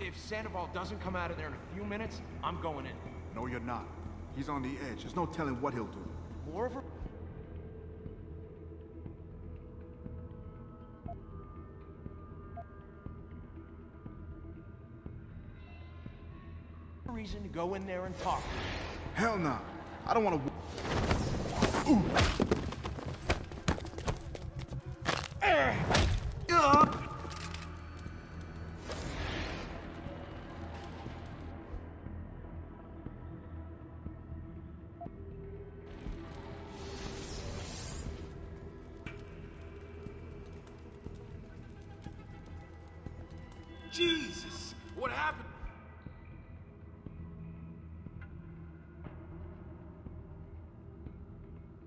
If Sandoval doesn't come out of there in a few minutes, I'm going in. No, you're not. He's on the edge. There's no telling what he'll do. More of a reason to go in there and talk. Hell no. I don't want to... Ooh! Jesus! What happened?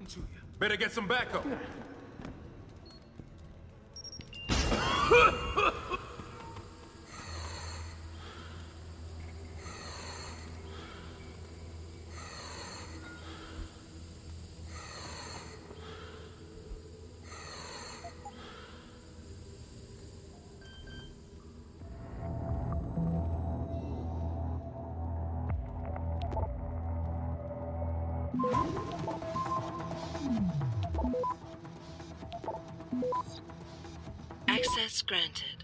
To you. Better get some backup. Access granted.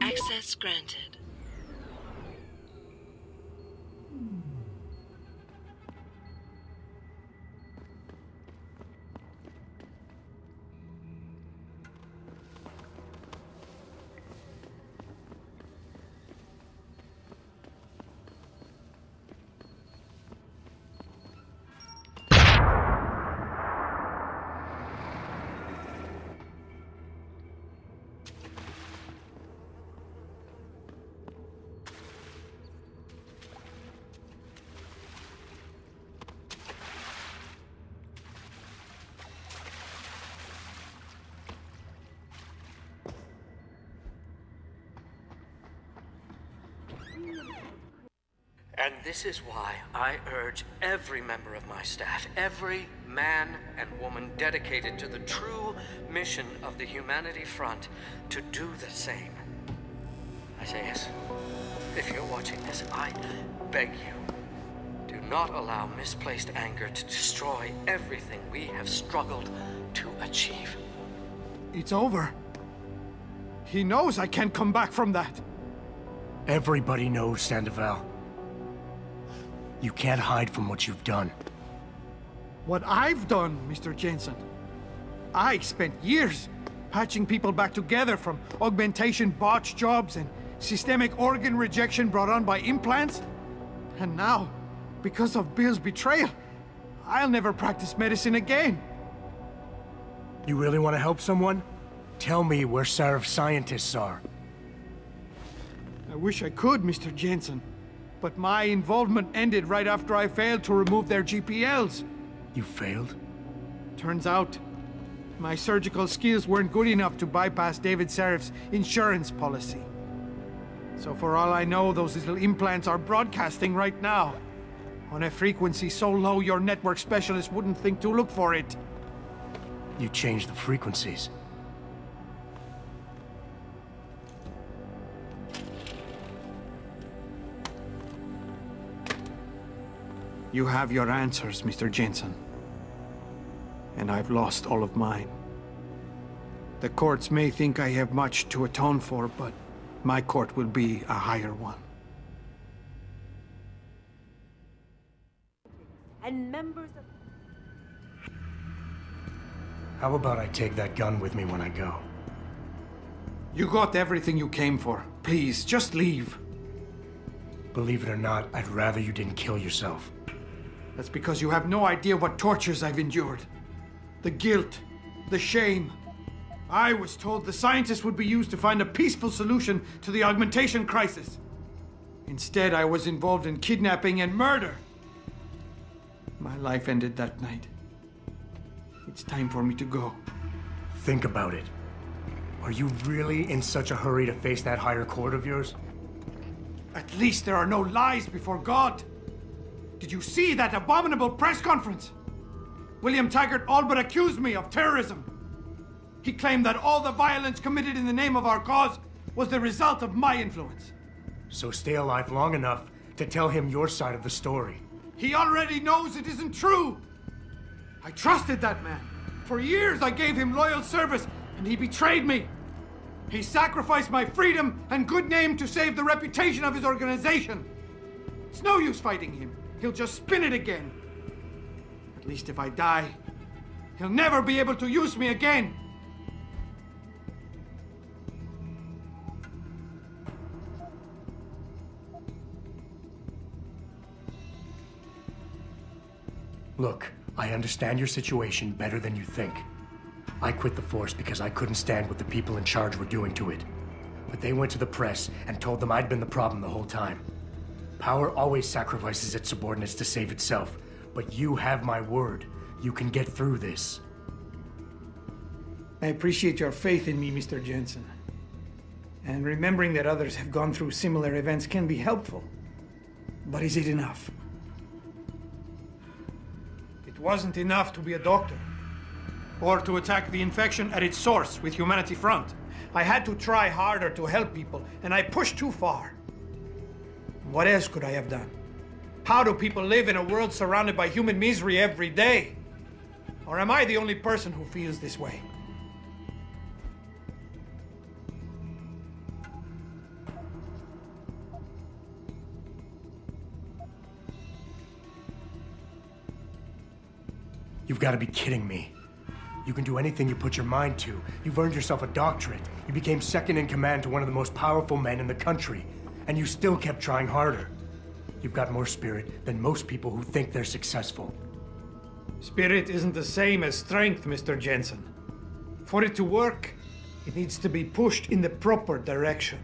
Access granted. And this is why I urge every member of my staff, every man and woman dedicated to the true mission of the Humanity Front, to do the same. I say yes. If you're watching this, I beg you, do not allow misplaced anger to destroy everything we have struggled to achieve. It's over. He knows I can't come back from that. Everybody knows, Sandoval. You can't hide from what you've done. What I've done, Mr. Jensen. I spent years patching people back together from augmentation botch jobs and systemic organ rejection brought on by implants. And now, because of Bill's betrayal, I'll never practice medicine again. You really want to help someone? Tell me where Sarif's scientists are. I wish I could, Mr. Jensen. But my involvement ended right after I failed to remove their GPLs. You failed? Turns out, my surgical skills weren't good enough to bypass David Sarif's insurance policy. So for all I know, those little implants are broadcasting right now. On a frequency so low your network specialist wouldn't think to look for it. You changed the frequencies. You have your answers, Mr. Jensen. and I've lost all of mine. The courts may think I have much to atone for, but my court will be a higher one. And members of... How about I take that gun with me when I go? You got everything you came for. Please, just leave. Believe it or not, I'd rather you didn't kill yourself. That's because you have no idea what tortures I've endured. The guilt, the shame. I was told the scientists would be used to find a peaceful solution to the augmentation crisis. Instead, I was involved in kidnapping and murder. My life ended that night. It's time for me to go. Think about it. Are you really in such a hurry to face that higher court of yours? At least there are no lies before God. Did you see that abominable press conference? William Taggart all but accused me of terrorism. He claimed that all the violence committed in the name of our cause was the result of my influence. So stay alive long enough to tell him your side of the story. He already knows it isn't true. I trusted that man. For years I gave him loyal service, and he betrayed me. He sacrificed my freedom and good name to save the reputation of his organization. It's no use fighting him. He'll just spin it again. At least if I die, he'll never be able to use me again. Look, I understand your situation better than you think. I quit the force because I couldn't stand what the people in charge were doing to it. But they went to the press and told them I'd been the problem the whole time. Power always sacrifices its subordinates to save itself. But you have my word. You can get through this. I appreciate your faith in me, Mr. Jensen. And remembering that others have gone through similar events can be helpful. But is it enough? It wasn't enough to be a doctor. Or to attack the infection at its source with Humanity Front. I had to try harder to help people, and I pushed too far. What else could I have done? How do people live in a world surrounded by human misery every day? Or am I the only person who feels this way? You've got to be kidding me. You can do anything you put your mind to. You've earned yourself a doctorate. You became second in command to one of the most powerful men in the country. And you still kept trying harder. You've got more spirit than most people who think they're successful. Spirit isn't the same as strength, Mr. Jensen. For it to work, it needs to be pushed in the proper direction.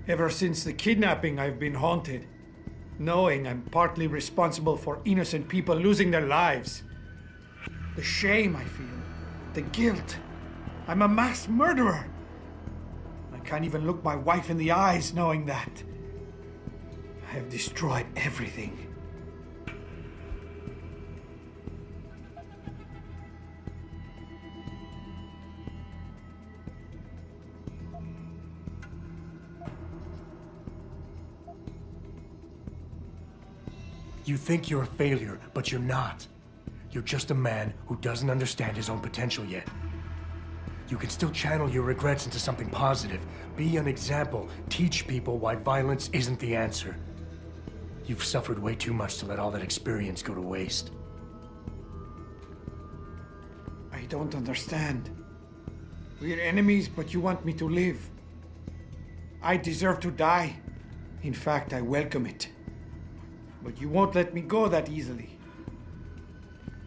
Ever since the kidnapping, I've been haunted, knowing I'm partly responsible for innocent people losing their lives. The shame I feel, the guilt. I'm a mass murderer. I can't even look my wife in the eyes knowing that. I have destroyed everything. You think you're a failure, but you're not. You're just a man who doesn't understand his own potential yet. You can still channel your regrets into something positive. Be an example. Teach people why violence isn't the answer. You've suffered way too much to let all that experience go to waste. I don't understand. We're enemies, but you want me to live. I deserve to die. In fact, I welcome it. But you won't let me go that easily.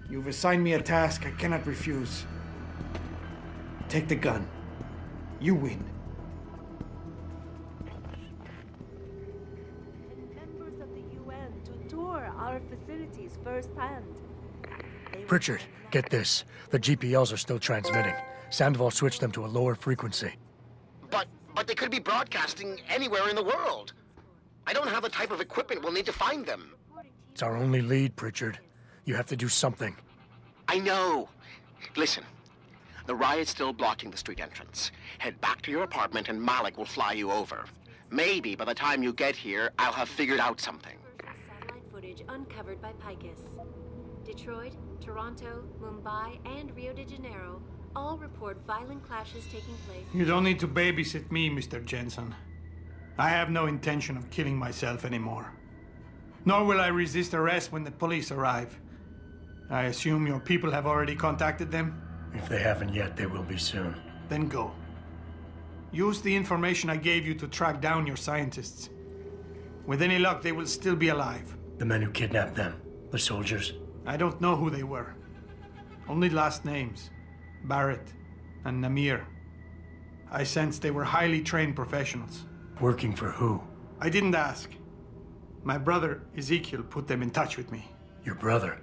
You've assigned me a task I cannot refuse. Take the gun. You win. And members of the UN to tour our facilities firsthand. Pritchard, get this. The GPLs are still transmitting. Sandoval switched them to a lower frequency. But they could be broadcasting anywhere in the world. I don't have the type of equipment we'll need to find them. It's our only lead, Pritchard. You have to do something. I know. Listen, the riot's still blocking the street entrance. Head back to your apartment and Malik will fly you over. Maybe by the time you get here, I'll have figured out something. Satellite footage uncovered by Picus. Detroit, Toronto, Mumbai, and Rio de Janeiro all report violent clashes taking place. You don't need to babysit me, Mr. Jensen. I have no intention of killing myself anymore. Nor will I resist arrest when the police arrive. I assume your people have already contacted them? If they haven't yet, they will be soon. Then go. Use the information I gave you to track down your scientists. With any luck, they will still be alive. The men who kidnapped them, the soldiers? I don't know who they were. Only last names. Barrett and Namir. I sensed they were highly trained professionals. Working for who? I didn't ask. My brother, Ezekiel, put them in touch with me. Your brother?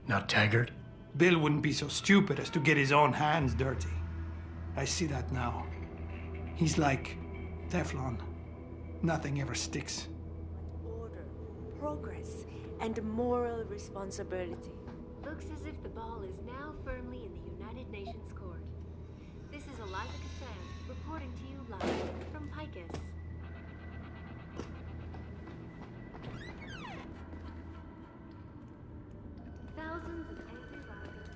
Not Taggart? Bill wouldn't be so stupid as to get his own hands dirty. I see that now. He's like Teflon. Nothing ever sticks. Order, progress, and moral responsibility. Looks as if the ball is now firmly in the United Nations court. This is Eliza Cassan reporting to you live from Picus. Thousands of angry rioters.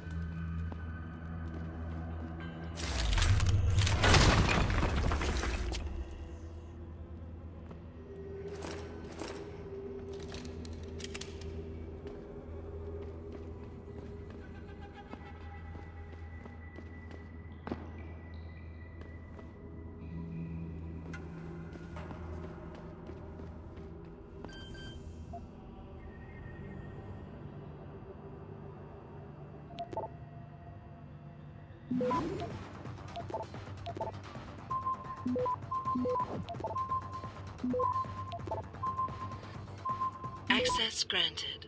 Access granted.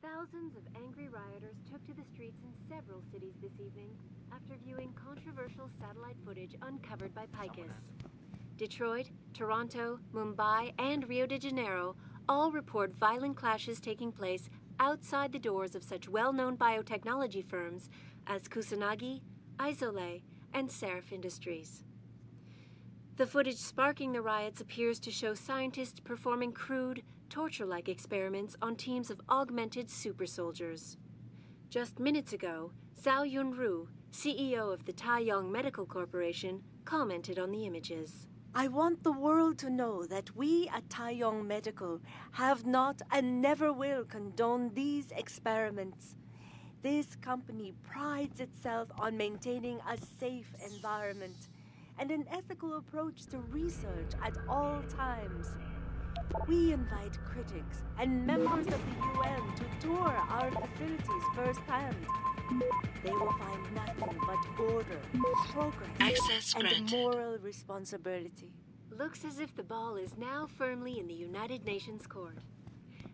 Thousands of angry rioters took to the streets in several cities this evening after viewing controversial satellite footage uncovered by Picus. Detroit, Toronto, Mumbai, and Rio de Janeiro all report violent clashes taking place outside the doors of such well-known biotechnology firms as Kusanagi, Isole, and Seraph Industries. The footage sparking the riots appears to show scientists performing crude, torture-like experiments on teams of augmented super soldiers. Just minutes ago, Zhao Yunru, CEO of the Taiyong Medical Corporation, commented on the images. I want the world to know that we at Taiyong Medical have not and never will condone these experiments. This company prides itself on maintaining a safe environment and an ethical approach to research at all times. We invite critics and members of the UN to tour our facilities firsthand. They will find nothing but order, progress, Access and granted. moral responsibility. Looks as if the ball is now firmly in the United Nations court.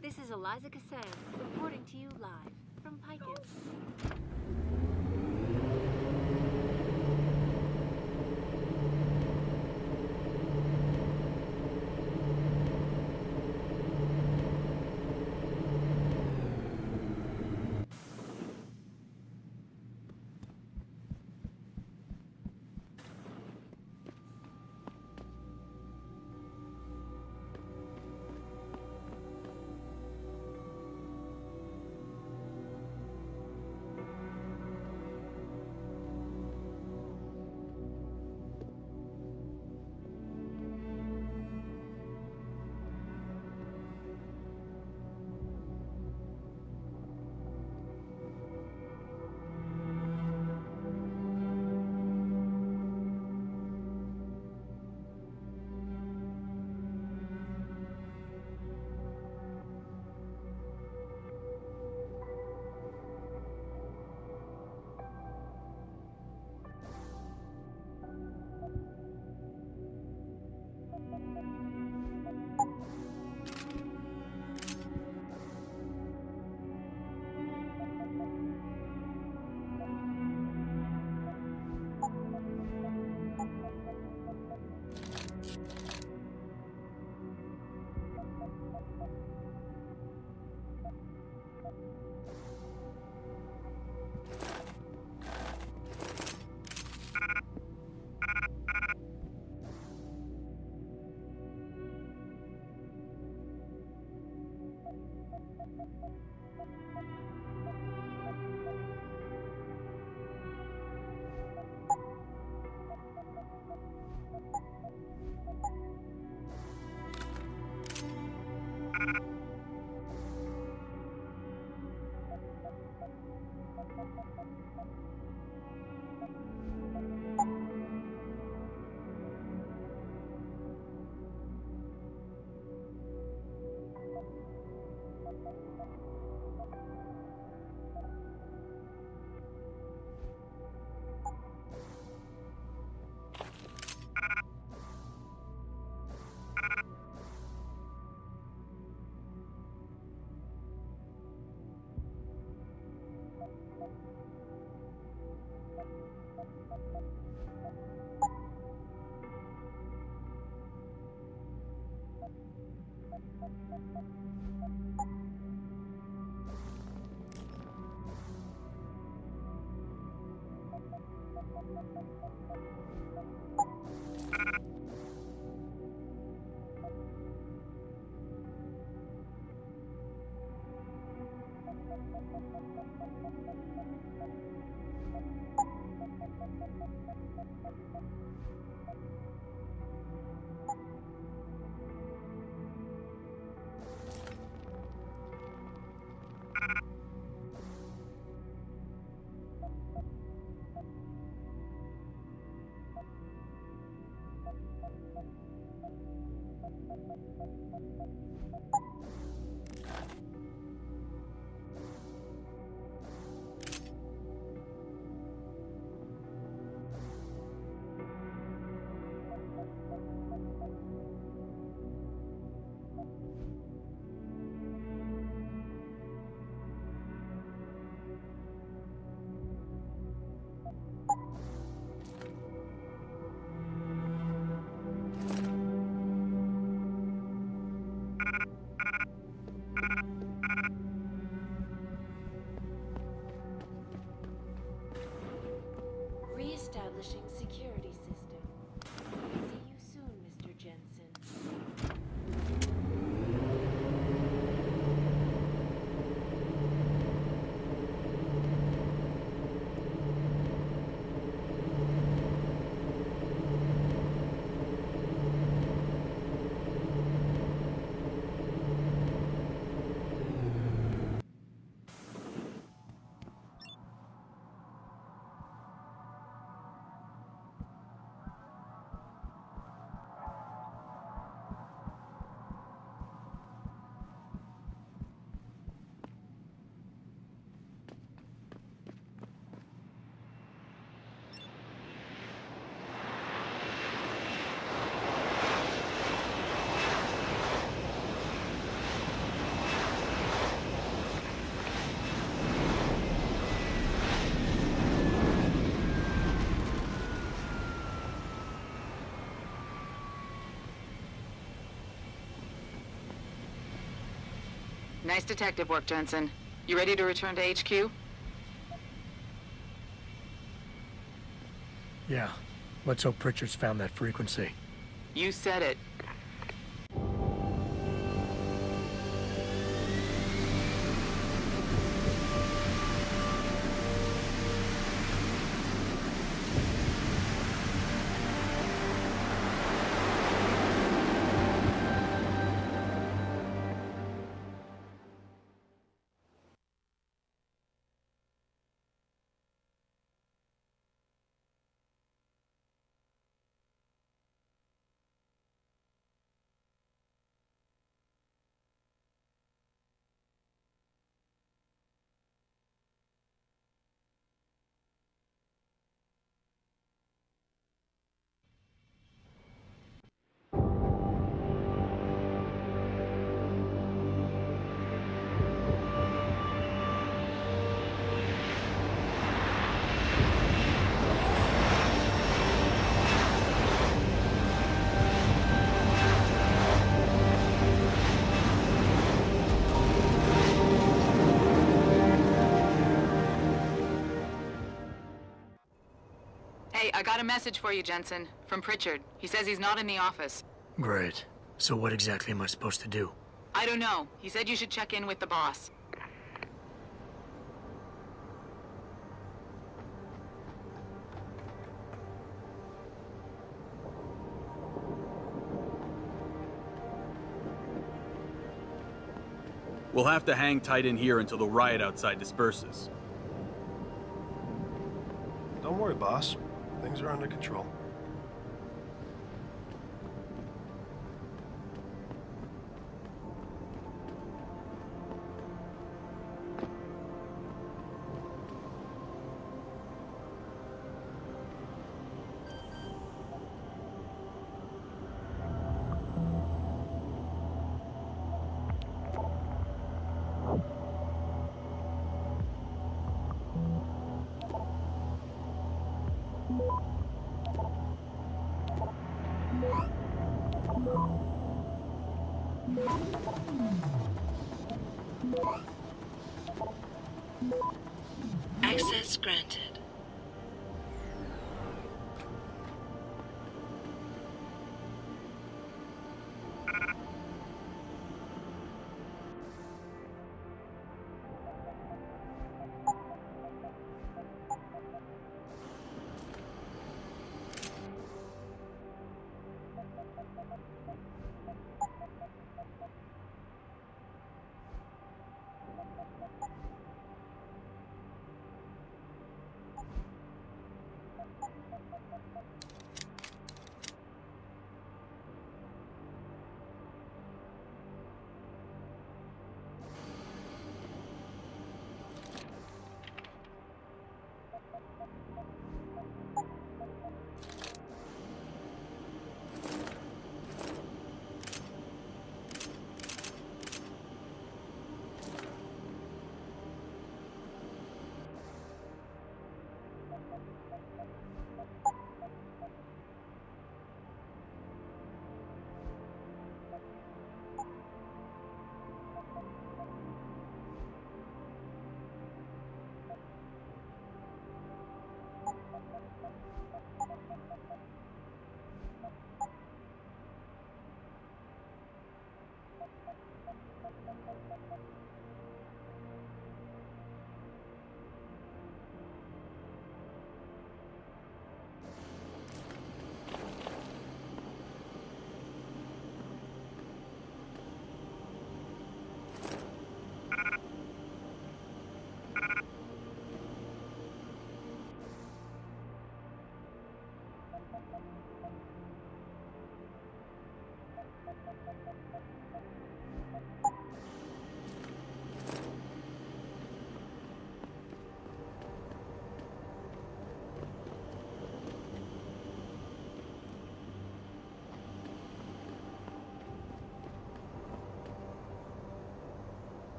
This is Eliza Cassan reporting to you live from Picus. Reestablishing security system. See you soon, Mr. Jensen. Nice detective work, Jensen. You ready to return to HQ? Yeah. Let's hope Pritchard's found that frequency. You said it. Hey, I got a message for you, Jensen. From Pritchard. He says he's not in the office. Great. So what exactly am I supposed to do? I don't know. He said you should check in with the boss. We'll have to hang tight in here until the riot outside disperses. Don't worry, boss. Things are under control. Access granted.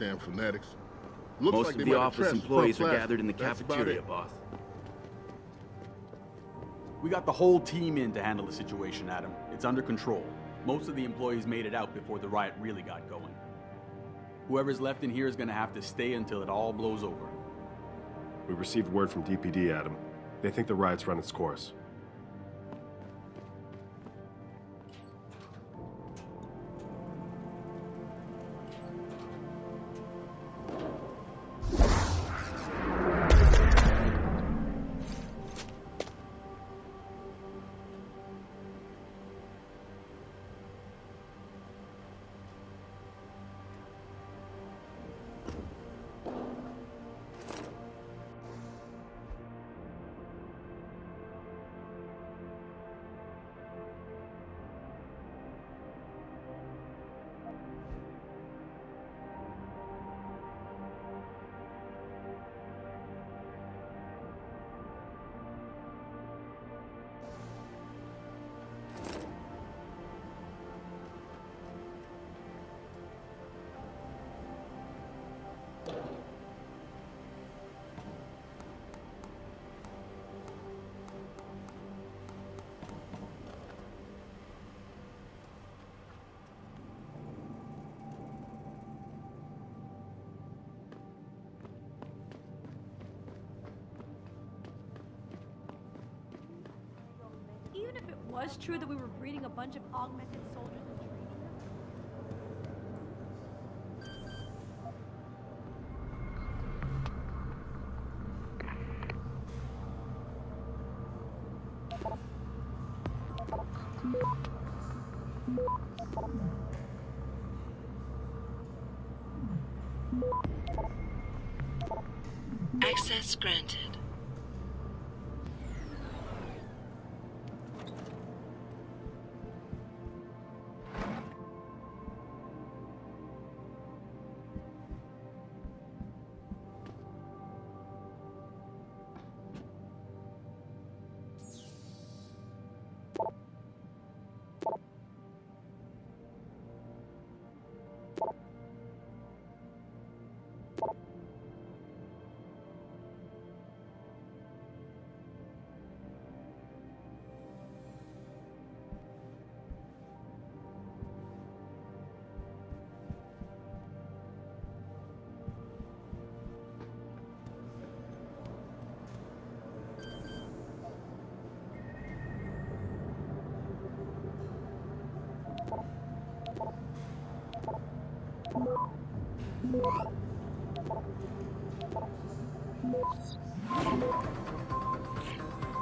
Damn fanatics. Looks Most like of they the might have office trashed employees front are plastic. gathered in the That's about cafeteria, it. boss. We got the whole team in to handle the situation, Adam. It's under control. Most of the employees made it out before the riot really got going. Whoever's left in here is gonna have to stay until it all blows over. We received word from DPD, Adam. They think the riot's run its course. was true that we were breeding a bunch of augmented soldiers and training them? Access granted.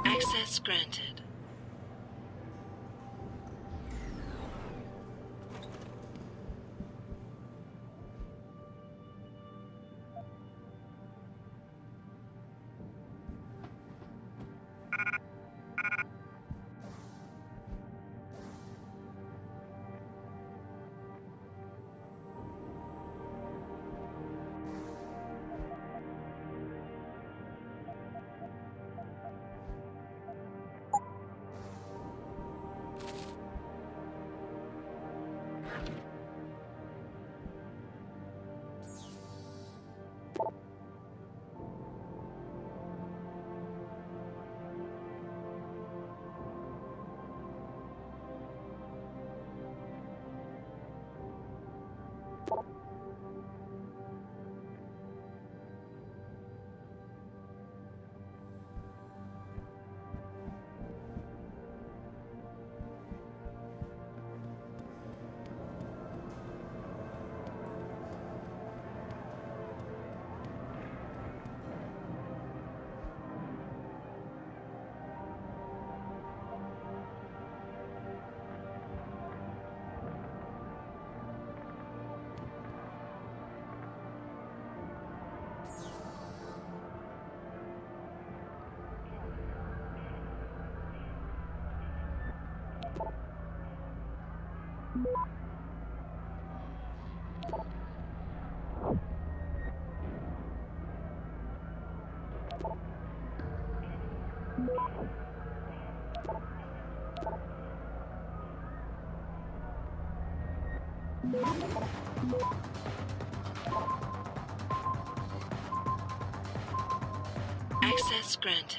Access granted. Access granted.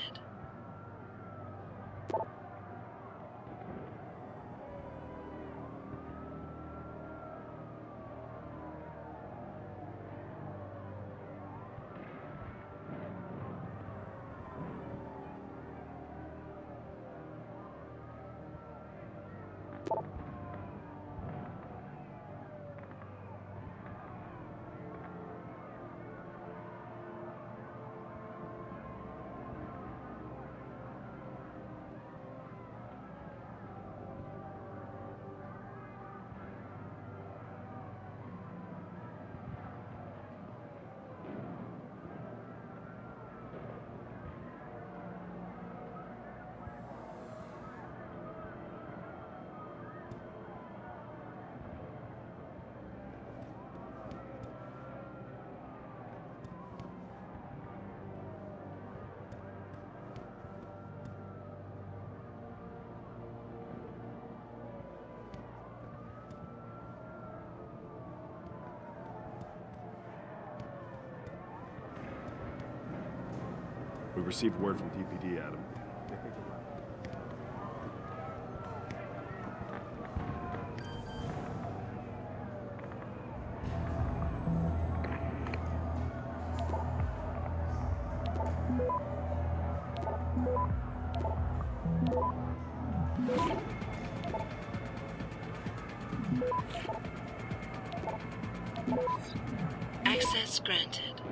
We received word from DPD, Adam. They think Access granted.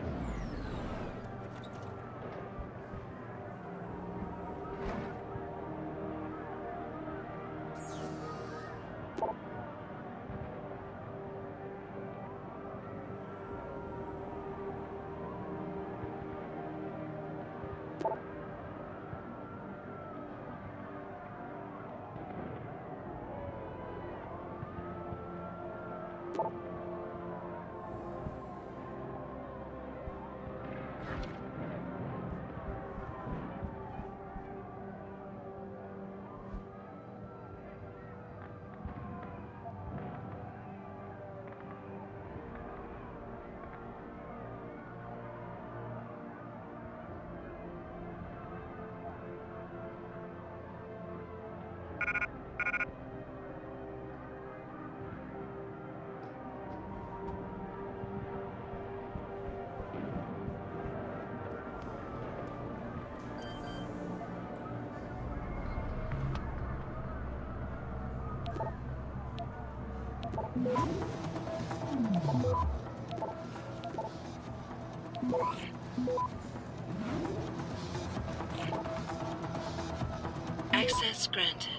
Access granted.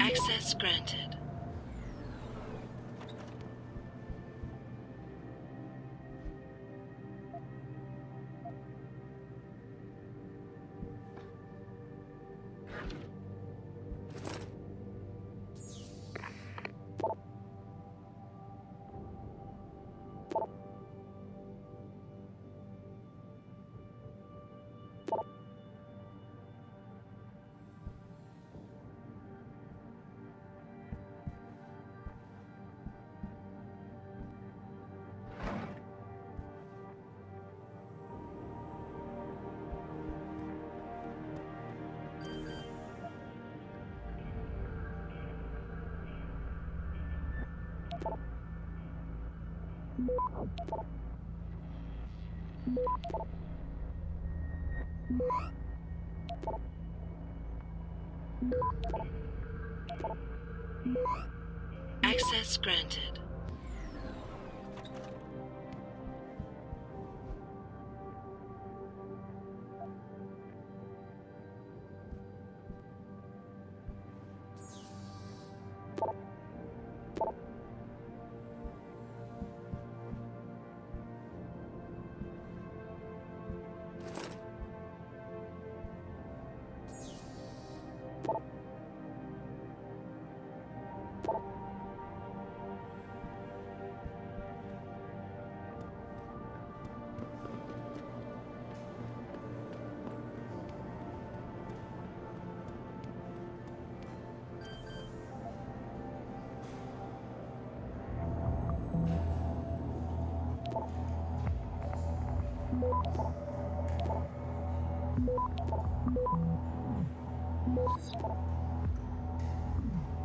Access granted. Access granted.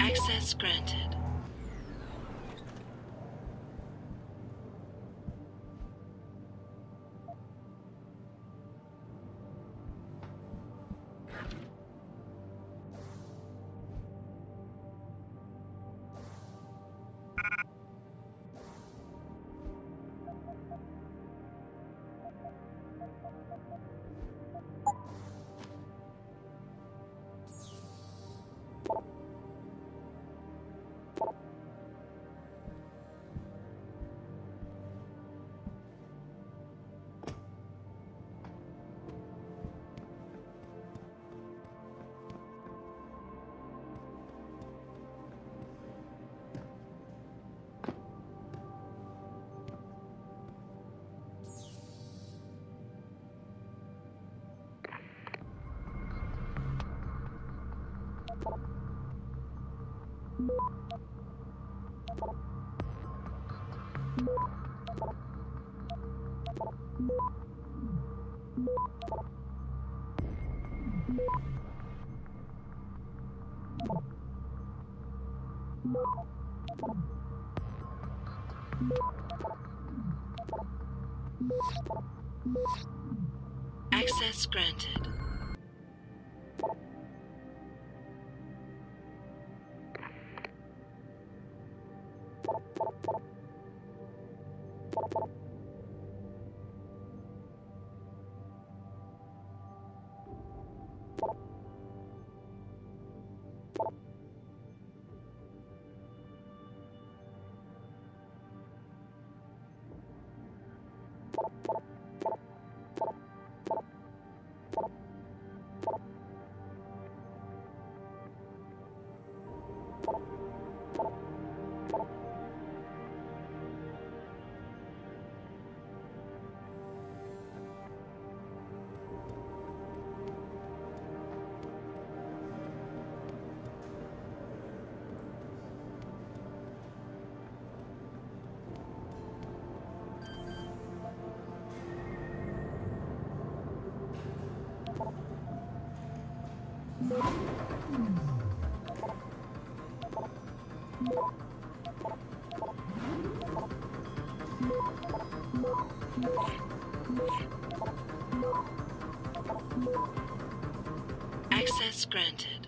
Access granted. Access granted. Access granted.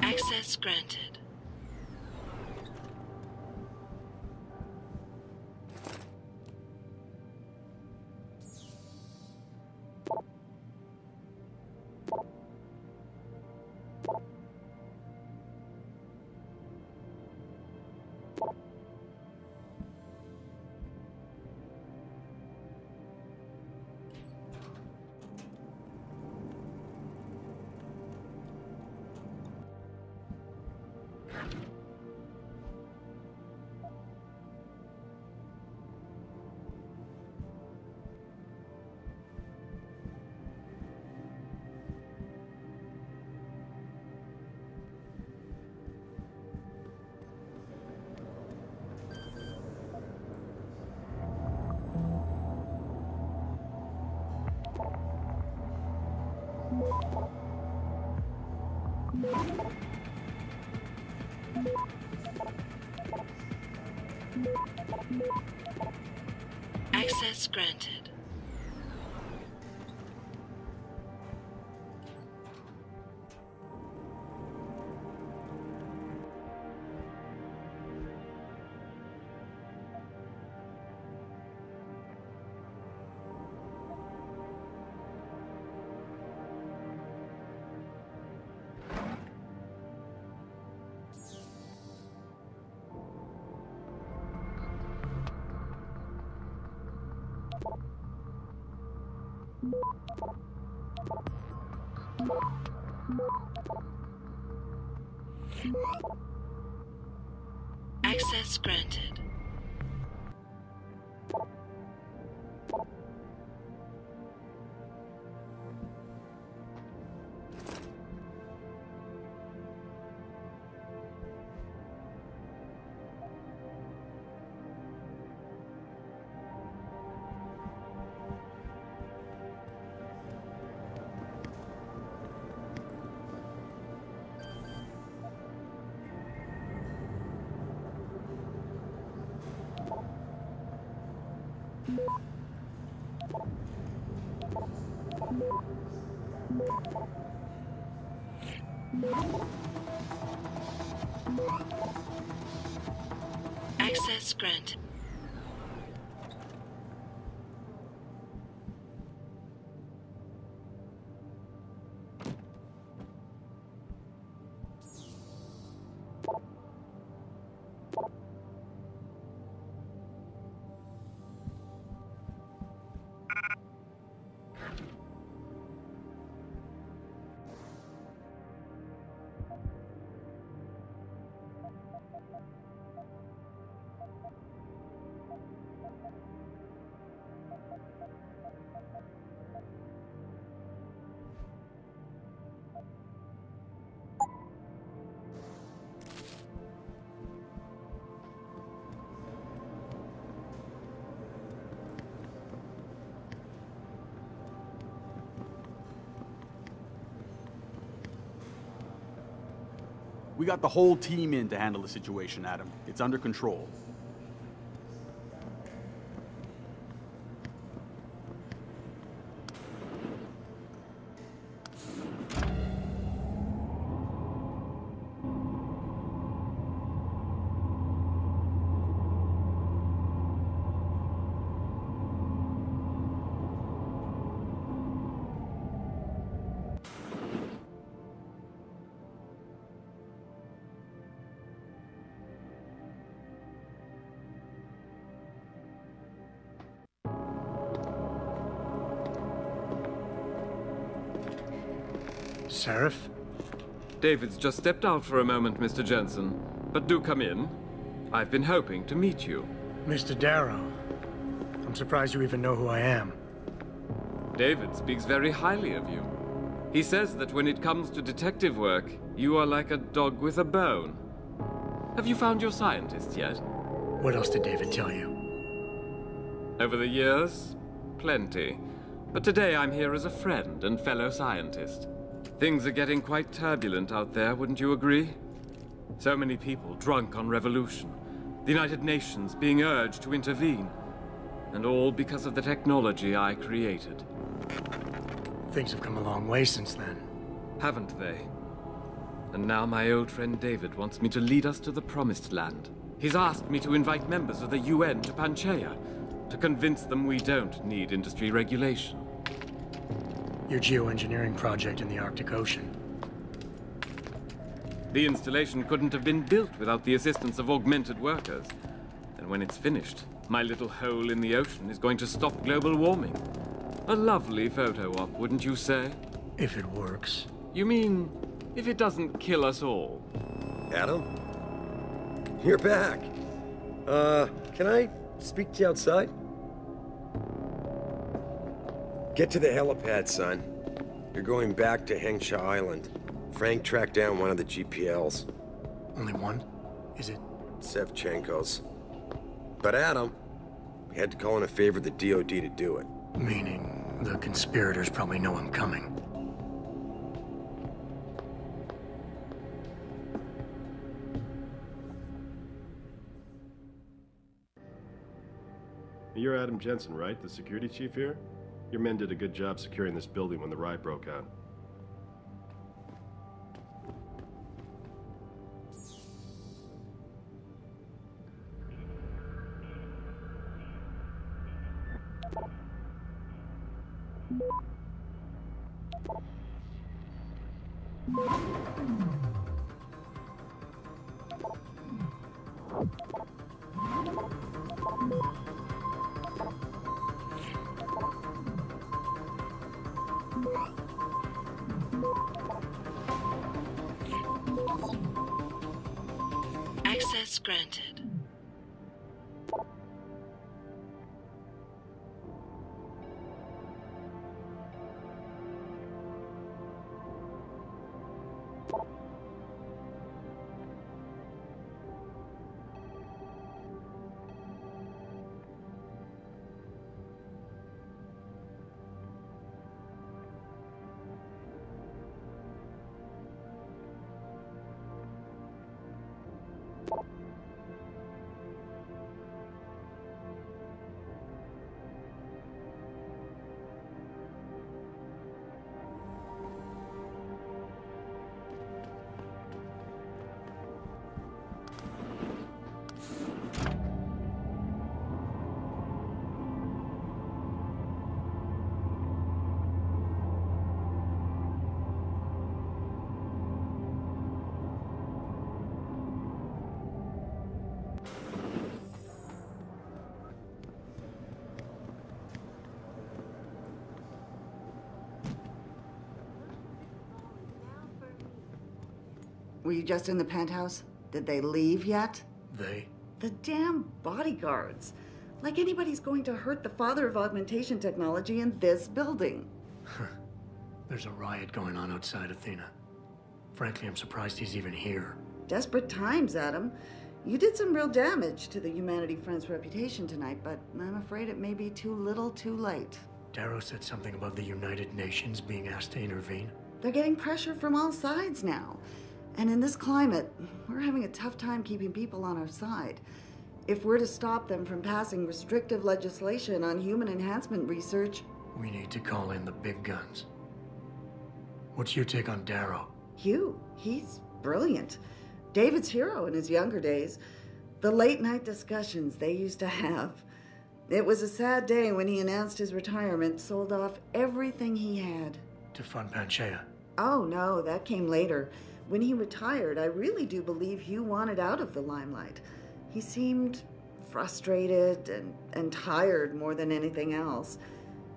Access granted. Access granted. Access granted. Access granted. We got the whole team in to handle the situation, Adam. It's under control. Seraph? David's just stepped out for a moment, Mr. Jensen. But do come in. I've been hoping to meet you. Mr. Darrow. I'm surprised you even know who I am. David speaks very highly of you. He says that when it comes to detective work, you are like a dog with a bone. Have you found your scientist yet? What else did David tell you? Over the years, plenty. But today I'm here as a friend and fellow scientist. Things are getting quite turbulent out there, wouldn't you agree? So many people drunk on revolution. The United Nations being urged to intervene. And all because of the technology I created. Things have come a long way since then. Haven't they? And now my old friend David wants me to lead us to the Promised Land. He's asked me to invite members of the UN to Panchaea, to convince them we don't need industry regulation. Your geoengineering project in the Arctic Ocean. The installation couldn't have been built without the assistance of augmented workers. And when it's finished, my little hole in the ocean is going to stop global warming. A lovely photo op, wouldn't you say? If it works. You mean, if it doesn't kill us all? Adam? You're back. Can I speak to you outside? Get to the helipad, son. You're going back to Hengsha Island. Frank tracked down one of the GPLs. Only one? Is it? Sevchenko's. But Adam, we had to call in a favor of the DOD to do it. Meaning, the conspirators probably know I'm coming. You're Adam Jensen, right? The security chief here? Your men did a good job securing this building when the riot broke out. Access granted. you just in the penthouse? Did they leave yet? They? The damn bodyguards. Like anybody's going to hurt the father of augmentation technology in this building. There's a riot going on outside Athena. Frankly, I'm surprised he's even here. Desperate times, Adam. You did some real damage to the Humanity Front's reputation tonight, but I'm afraid it may be too little too late. Darrow said something about the United Nations being asked to intervene. They're getting pressure from all sides now. And in this climate, we're having a tough time keeping people on our side. If we're to stop them from passing restrictive legislation on human enhancement research... We need to call in the big guns. What's your take on Darrow? Hugh, he's brilliant. David's hero in his younger days. The late-night discussions they used to have. It was a sad day when he announced his retirement, sold off everything he had. To fund Panchaea? Oh, no, that came later. When he retired, I really do believe Hugh wanted out of the limelight. He seemed frustrated and tired more than anything else.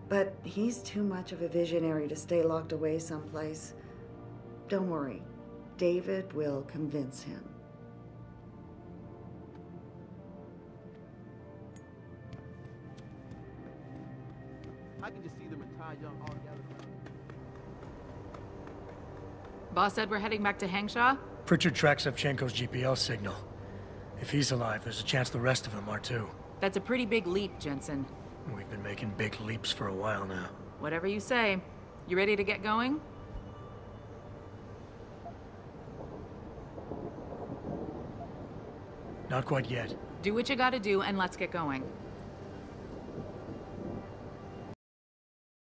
But he's too much of a visionary to stay locked away someplace. Don't worry. David will convince him. I can just see them and Ty Young all together. Boss said we're heading back to Hangshaw? Pritchard tracked Shevchenko's GPL signal. If he's alive, there's a chance the rest of them are too. That's a pretty big leap, Jensen. We've been making big leaps for a while now. Whatever you say. You ready to get going? Not quite yet. Do what you gotta do and let's get going.